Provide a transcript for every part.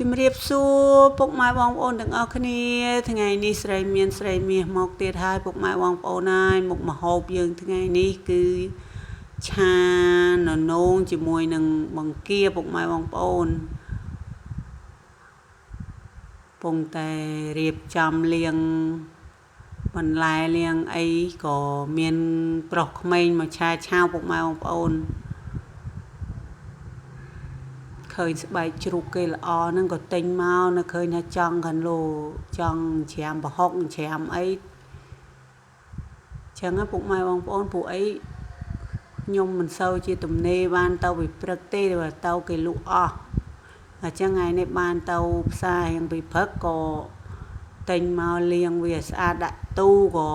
ជំរាបសួរពុកម៉ែបងប្អូនទាំងអស់គ្នាថ្ងៃនេះស្រីមានស្រីមាសមកទៀតហើយពុកម៉ែបងប្អូនហើយមុខម្ហូបយើងថ្ងៃនេះគឺឆាននងជាមួយនឹងបង្គាពុកម៉ែបងប្អូនពងតែរៀបចំលាងបន្លែលាងអីក៏មានប្រុសក្មេងមកឆាឆាវពុកម៉ែបងប្អូនឃើញស្បែកជ្រូកគេល្អហ្នឹងក៏ទិញមកនៅឃើញថាចង់កានឡូចង់ច្រាមប្រហុកច្រាមអីចឹងណាពុកម៉ែបងប្អូនពួកអីខ្ញុំមិនសូវជាទំនេរបានទៅពីព្រឹកទេតែទៅគេលក់អស់អញ្ចឹងថ្ងៃនេះបានទៅផ្សាររៀងពីព្រឹកក៏ទិញមកលាងវាស្អាតដាក់ទូក៏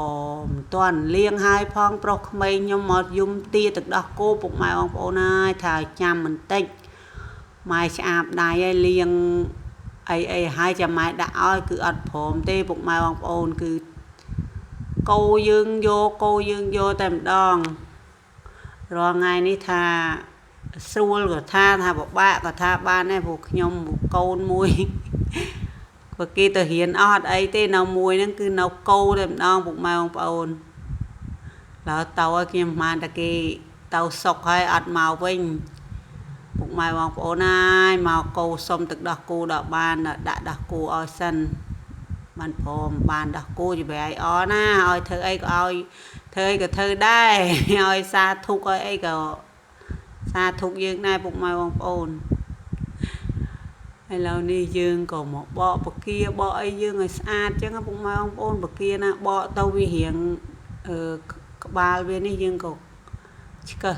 មិនទាន់លាងហើយផងប្រុសក្មេងខ្ញុំមកយំទាទឹកដោះគោពុកម៉ែបងប្អូនហើយថាចាំបន្តិចម៉ែឆ្អាបដៃឲ្យលាងអីហើយចាំម៉ែដាក់ឲ្យគឺអត់ព្រមទេពុកម៉ែបងប្អូនគឺគោយើងយកតែម្ដងរាល់ថ្ងៃនេះថាស្រួលក៏ថាពិបាកក៏ថាបានដែរព្រោះខ្ញុំកូនមួយក៏គេទៅរៀនអត់អីទេនៅមួយហ្នឹងគឺនៅគោតែម្ដងពុកម៉ែបងប្អូនឡើយទៅឲ្យខ្ញុំបានតែគេទៅសុកហើយអត់មកវិញពុកម៉ែបងប្អូនហើយមកគោសុំទឹកដោះគោដល់បានដាក់ដោះគោឲ្យសិនបានព្រមបានដោះគោជម្រៃអណាឲ្យធ្វើអីក៏ឲ្យធ្វើអីក៏ធ្វើដែរឲ្យសាធុកឲ្យអីក៏សាធុកយើងដែរពុកម៉ែបងប្អូនឥឡូវនេះយើងក៏មកបកបកាបកអីយើងឲ្យស្អាតចឹងពុកម៉ែបងប្អូនបកាណាបកទៅវារៀងក្បាលវានេះយើងក៏ឆ្កឹះ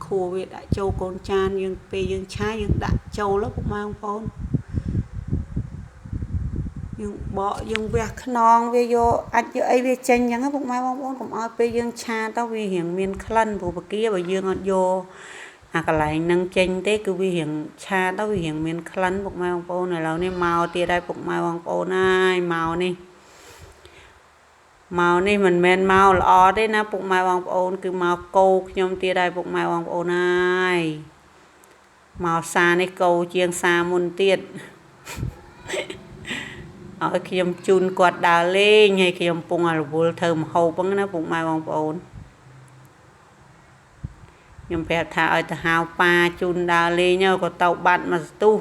ខួរវាដាក់ចូលកូនចានយើងពេលយើងឆាយើងដាក់ចូលពុកម៉ែបងប្អូនយើងបកយើងវះខ្នងវាយកអាចយកអីវាចេញចឹងពុកម៉ែបងប្អូនកុំឲ្យពេលយើងឆាទៅវារៀងមានក្លិនព្រោះបកាបើយើងអត់យកអាកន្លែងនឹងចេញទេគឺវារៀងឆាទៅវារៀងមានក្លិនពុកម៉ែបងប្អូនឥឡូវនេះមកទៀតហើយពុកម៉ែបងប្អូនហើយមកនេះមិនមែនមកល្អទេណាពុកម៉ែបងប្អូនគឺមកគោខ្ញុំទៀតហើយពុកម៉ែបងប្អូនហើយមកសានេះគោជាងសាមុនទៀតឲ្យខ្ញុំជូនគាត់ដើរលេងហើយខ្ញុំពងរវល់ធ្វើម្ហូបហ្នឹងណាពុកម៉ែបងប្អូនខ្ញុំប្រាប់ថាឲ្យទៅហៅប៉ាជូនដើរលេងក៏ទៅបាត់មកស្ទុះ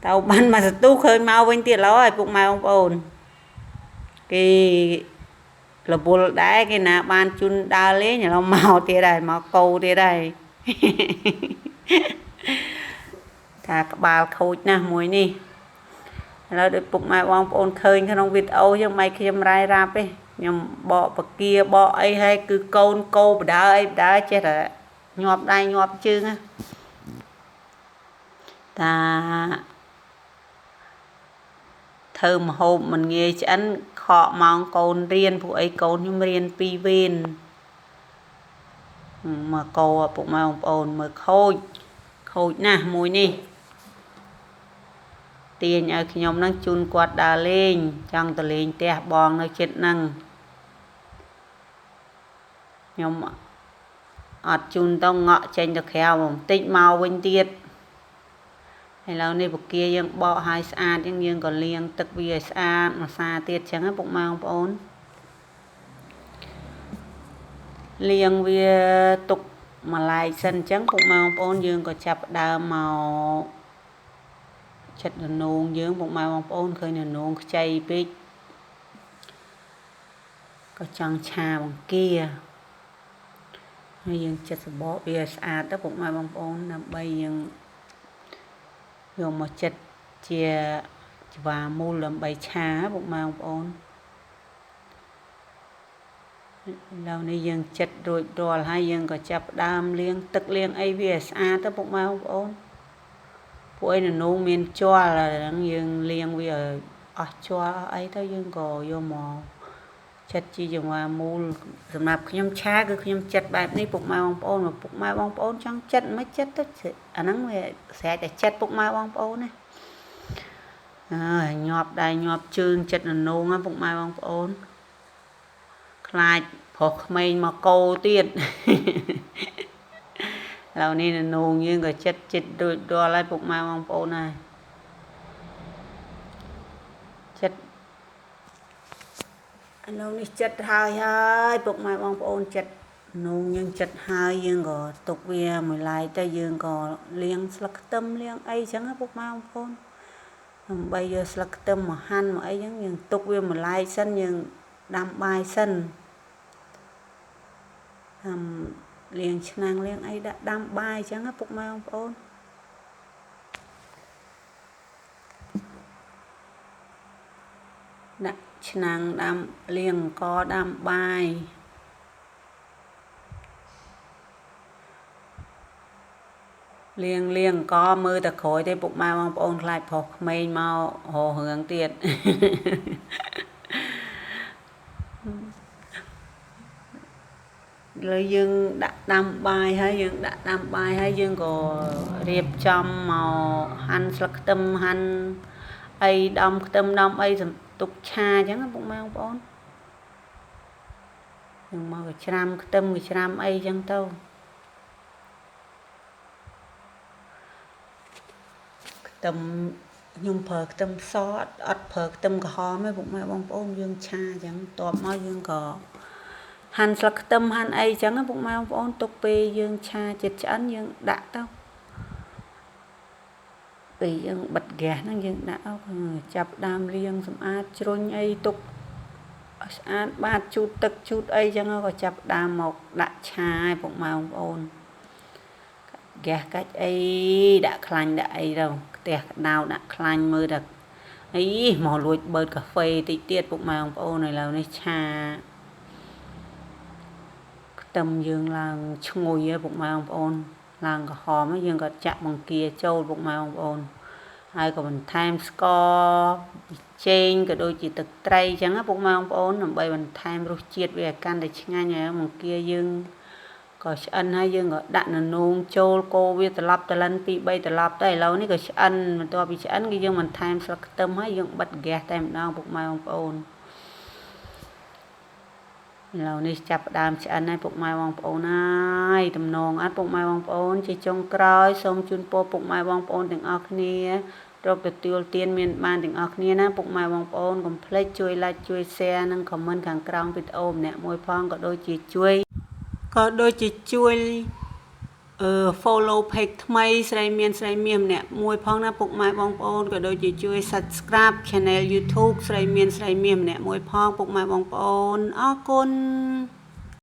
ឃើញមកវិញទៀតឡើយពុកម៉ែបងប្អូនគេរវល់ដែរគេណាបានជូនដើរលេងឥឡូវមកទៀតហើយមកគោទៀតហើយថាក្បាលខូចណាស់មួយនេះឥឡូវដូចពុកម៉ែបងប្អូនឃើញក្នុងវីដេអូចឹងមិនខ្ញុំរាយរាប់ទេខ្ញុំបកបកាបកអីហើយគឺកូនគោបដើអីបដើចេះតែញាប់ដៃញាប់ជើងតាធ្វើម្ហូបមិនងាយឆ្អិនខកម៉ោងកូនរៀនពួកអីកូនខ្ញុំរៀន2វេនមកគោពុកម៉ែបងប្អូនមើលខូចណាស់មួយនេះទាញឲ្យខ្ញុំនឹងជូនគាត់ដើរលេងចង់ទៅលេងផ្ទះបងនៅជិតហ្នឹងខ្ញុំអត់ជូនទៅងក់ចេញទៅក្រៅបន្តិចមកវិញទៀតឥឡូវនេះបកាយើងបកឲ្យស្អាតយើងក៏លាងទឹកវាឲ្យស្អាតម្សាទៀតចឹងណាពុកម៉ែបងប្អូនលាងវាទុកមួយឡែកសិនចឹងពុកម៉ែបងប្អូនយើងក៏ចាប់ដើមមកចិត្តននងយើងពុកម៉ែបងប្អូនឃើញននងខ្ចីពេកក៏ចង់ឆាបង្គាហើយយើងចិត្តសបកវាស្អាតទៅពុកម៉ែបងប្អូនដើម្បីយើងយកមកចិត្តជាច្វាមូលដើម្បីឆាពុកម៉ែបងប្អូនឥឡូវនេះយើងចិត្តរួចរាល់ហើយយើងក៏ចាប់ដើមលាងទឹកលាងអីវាស្អាតទៅពុកម៉ែបងប្អូនពួកឯននងមានជ័រហ្នឹងយើងលាងវាអស់ជ័រអីទៅយើងក៏យកមកចិត្តជាចង្វាមូលសម្រាប់ខ្ញុំឆាគឺខ្ញុំចិត្តបែបនេះពុកម៉ែបងប្អូនពុកម៉ែបងប្អូនចង់ចិត្តមិនចិត្តទៅអាហ្នឹងវាស្រេចតែចិត្តពុកម៉ែបងប្អូនណាញាប់ដៃញាប់ជើងចិត្តននងណាពុកម៉ែបងប្អូនខ្លាចប្រុសក្មេងមកគោទៀតឥឡូវនេះននងយើងក៏ចិត្តរួចរាល់ហើយពុកម៉ែបងប្អូនហើយ ចិត្តឥឡូវនេះចិត្តហើយពុកម៉ែបងប្អូនចិត្តនោះយើងចិត្តហើយយើងក៏ទុកវាមួយឡែកទៅយើងក៏លាងស្លឹកខ្ទឹមលាងអីចឹងណាពុកម៉ែបងប្អូនដើម្បីយកស្លឹកខ្ទឹមមកហាន់មកអីចឹងយើងទុកវាមួយឡែកសិនយើងដាំបាយសិនលាងឆ្នាំងលាងអីដាក់ដាំបាយចឹងណាពុកម៉ែបងប្អូនដាក់ឆ្នាំងដាំលាងអង្ករដាំបាយលាងអង្ករមើលតែក្រួយទេពុកម៉ែបងប្អូនខ្លាចប្រុសក្មេងមករករឿងទៀតលើយើងដាក់ដាំបាយហើយយើងក៏រៀបចំមកហាន់ស្លឹកខ្ទឹមហាន់អីដំខ្ទឹមដំអីទុកឆាអញ្ចឹងពុកម៉ែបងប្អូនយើងមកក៏ច្រាំខ្ទឹមក៏ច្រាំអីអញ្ចឹងទៅខ្ទឹមខ្ញុំប្រើខ្ទឹមសអត់ប្រើខ្ទឹមក្រហមទេពុកម៉ែបងប្អូនយើងឆាអញ្ចឹងបន្ទាប់មកយើងក៏ហាន់ស្លឹកខ្ទឹមហាន់អីអញ្ចឹងពុកម៉ែបងប្អូនទុកពេលយើងឆាចិត្តឆ្អិនយើងដាក់ទៅពេលយើងបិទហ្គាសហ្នឹងយើងដាក់ចាប់ដើមលាងសម្អាតជ្រុញអីទុកស្អាតបាតជូតទឹកជូតអីចឹងក៏ចាប់ដើមមកដាក់ឆាឲ្យពុកម៉ែបងប្អូនហ្គាសកាច់អីដាក់ខ្លាញ់ដាក់អីទៅផ្ទះកដៅដាក់ខ្លាញ់មើលតែអីមកលួចបើកកាហ្វេតិចទៀតពុកម៉ែបងប្អូនឥឡូវនេះឆាខ្ទឹមយើងឡើងឈ្ងុយហើយពុកម៉ែបងប្អូនឡើងក្រហមយើងក៏ចាក់បង្គាចូលពុកម៉ែបងប្អូនហើយក៏បន្ថែមស្ករចេងក៏ដូចជាទឹកត្រីអញ្ចឹងណាពុកម៉ែបងប្អូនដើម្បីបន្ថែមរសជាតិវាឲ្យកាន់តែឆ្ងាញ់ហើយបង្គាយើងក៏ឆ្អិនហើយយើងក៏ដាក់ននោងចូលកូរវាត្រឡប់ត្រឡិន2 3ត្រឡប់ទៅឥឡូវនេះក៏ឆ្អិនបន្ទាប់ពីឆ្អិនគឺយើងបន្ថែមស្លឹកខ្ទឹមហើយយើងបិទហ្គាសតែម្ដងពុកម៉ែបងប្អូនឥឡូវនេះចាប់ផ្ដើមឆ្អិនហើយពុកម៉ែបងប្អូនហើយតំណងអត់ពុកម៉ែបងប្អូនជាចុងក្រោយសូមជូនពរពុកម៉ែបងប្អូនទាំងអស់គ្នារកទទួលទានមានបានទាំងអស់គ្នាណាពុកម៉ែបងប្អូនកុំភ្លេចជួយ like ជួយ share និង comment ខាងក្រោមវីដេអូម្នាក់មួយផងក៏ដូចជាជួយ follow page ថ្មីស្រីមានម្នាក់មួយផងណាពុកម៉ែបងប្អូនក៏ដូចជាជួយ subscribe channel YouTube ស្រីមានម្នាក់មួយផងពុកម៉ែបងប្អូនអរគុណ